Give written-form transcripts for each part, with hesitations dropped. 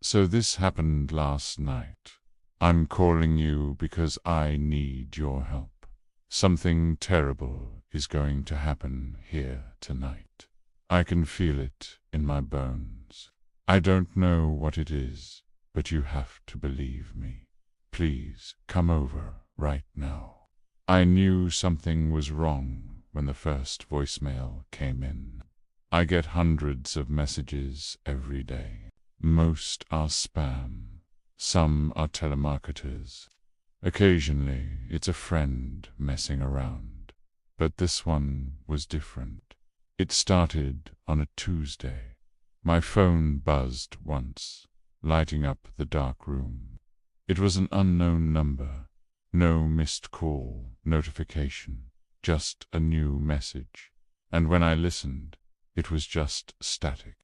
So this happened last night. I'm calling you because I need your help. Something terrible is going to happen here tonight. I can feel it in my bones. I don't know what it is, but you have to believe me. Please come over right now. I knew something was wrong when the first voicemail came in. I get hundreds of messages every day. Most are spam. Some are telemarketers. Occasionally, it's a friend messing around. But this one was different. It started on a Tuesday. My phone buzzed once, lighting up the dark room. It was an unknown number. No missed call, notification, just a new message. And when I listened, it was just static.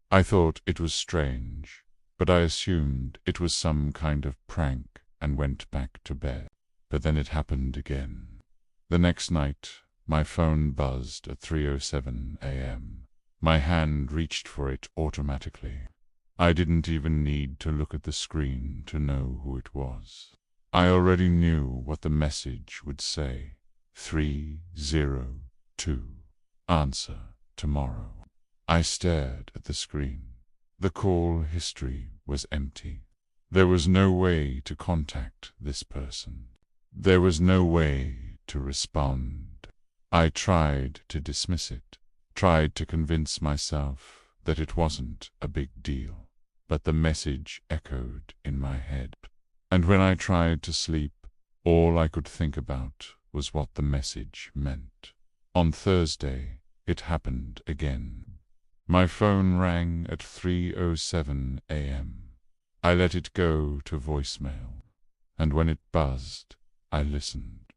I thought it was strange, but I assumed it was some kind of prank and went back to bed. But then it happened again. The next night, my phone buzzed at 3:07 a.m. My hand reached for it automatically. I didn't even need to look at the screen to know who it was. I already knew what the message would say. 302. Answer tomorrow. I stared at the screen. The call history was empty. There was no way to contact this person. There was no way to respond. I tried to dismiss it, tried to convince myself that it wasn't a big deal, but the message echoed in my head. And when I tried to sleep, all I could think about was what the message meant. On Thursday, it happened again. My phone rang at 3:07 a.m. I let it go to voicemail, and when it buzzed, I listened.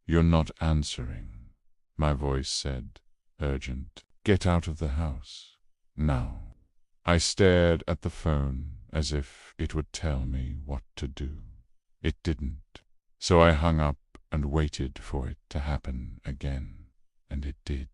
"You're not answering," my voice said, urgent. "Get out of the house, now." I stared at the phone as if it would tell me what to do. It didn't, so I hung up and waited for it to happen again, and it did.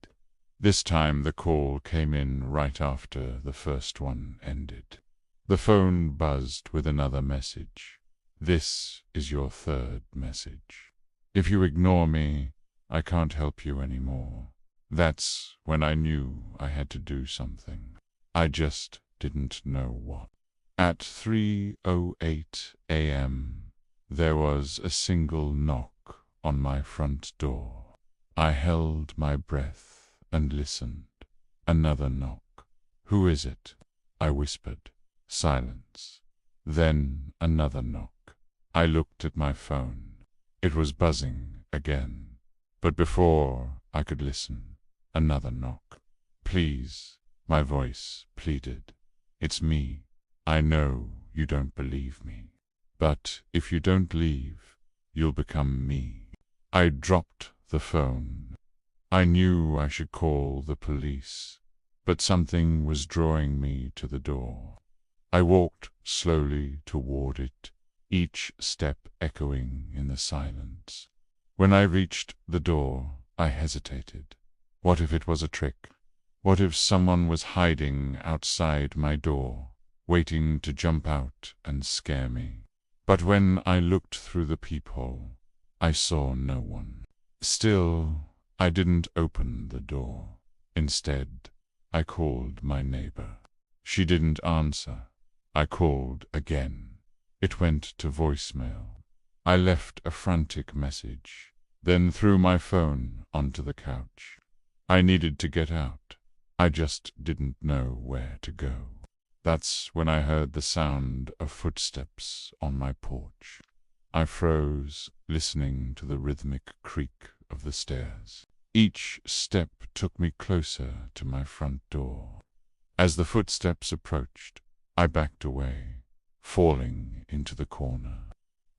This time the call came in right after the first one ended. The phone buzzed with another message. "This is your third message. If you ignore me, I can't help you anymore." That's when I knew I had to do something. I just didn't know what. At 3:08 a.m., there was a single knock on my front door. I held my breath and listened. Another knock. "Who is it?" I whispered. Silence. Then another knock. I looked at my phone. It was buzzing again. But before I could listen, another knock. "Please," my voice pleaded. "It's me. I know you don't believe me. But if you don't leave, you'll become me." I dropped the phone. I knew I should call the police, but something was drawing me to the door. I walked slowly toward it, each step echoing in the silence. When I reached the door, I hesitated. What if it was a trick? What if someone was hiding outside my door, waiting to jump out and scare me? But when I looked through the peephole, I saw no one. Still, I didn't open the door. Instead, I called my neighbor. She didn't answer. I called again. It went to voicemail. I left a frantic message, then threw my phone onto the couch. I needed to get out. I just didn't know where to go. That's when I heard the sound of footsteps on my porch. I froze, listening to the rhythmic creak of the stairs. Each step took me closer to my front door. As the footsteps approached, I backed away, falling into the corner.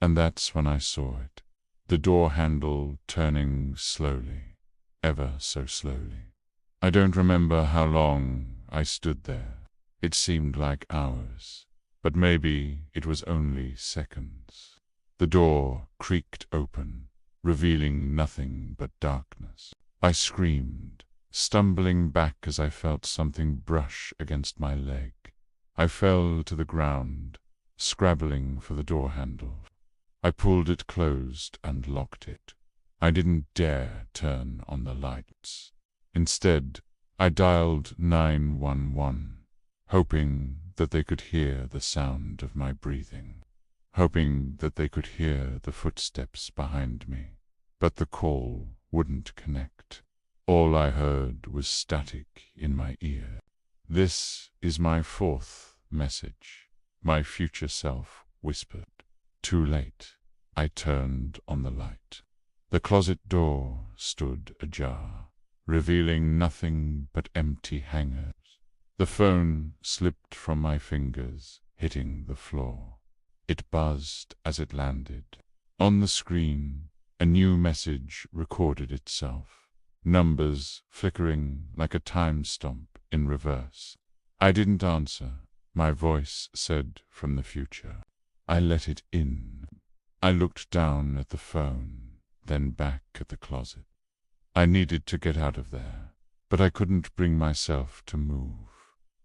And that's when I saw it, the door handle turning slowly, ever so slowly. I don't remember how long I stood there. It seemed like hours, but maybe it was only seconds. The door creaked open, revealing nothing but darkness. I screamed, stumbling back as I felt something brush against my leg. I fell to the ground, scrabbling for the door handle. I pulled it closed and locked it. I didn't dare turn on the lights. Instead, I dialed 911, hoping that they could hear the sound of my breathing, hoping that they could hear the footsteps behind me. But the call wouldn't connect. All I heard was static in my ear. "This is my fourth message," my future self whispered. Too late. I turned on the light. The closet door stood ajar, revealing nothing but empty hangers. The phone slipped from my fingers, hitting the floor. It buzzed as it landed. On the screen, a new message recorded itself, numbers flickering like a time stamp in reverse. I didn't answer. My voice said from the future. I let it in. I looked down at the phone, then back at the closet. I needed to get out of there, but I couldn't bring myself to move.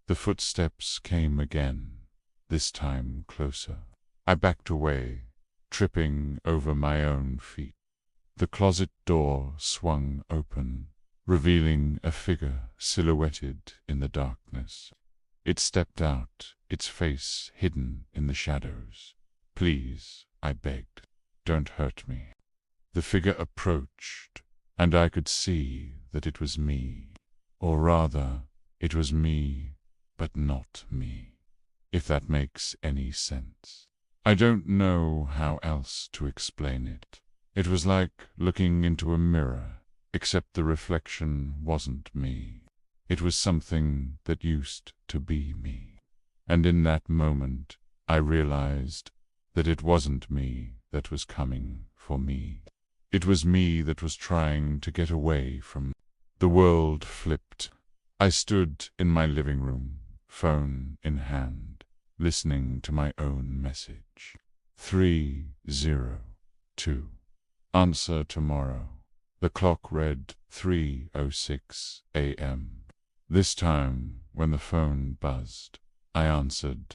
The footsteps came again, this time closer. I backed away, tripping over my own feet. The closet door swung open, revealing a figure silhouetted in the darkness. It stepped out, its face hidden in the shadows. "Please," I begged, "don't hurt me." The figure approached, and I could see that it was me. Or rather, it was me, but not me, if that makes any sense. I don't know how else to explain it. It was like looking into a mirror, except the reflection wasn't me. It was something that used to be me. And in that moment, I realized that it wasn't me that was coming for me. It was me that was trying to get away from. The world flipped. I stood in my living room, phone in hand, listening to my own message. 302. Answer tomorrow. The clock read 3:06 a.m. This time, when the phone buzzed, I answered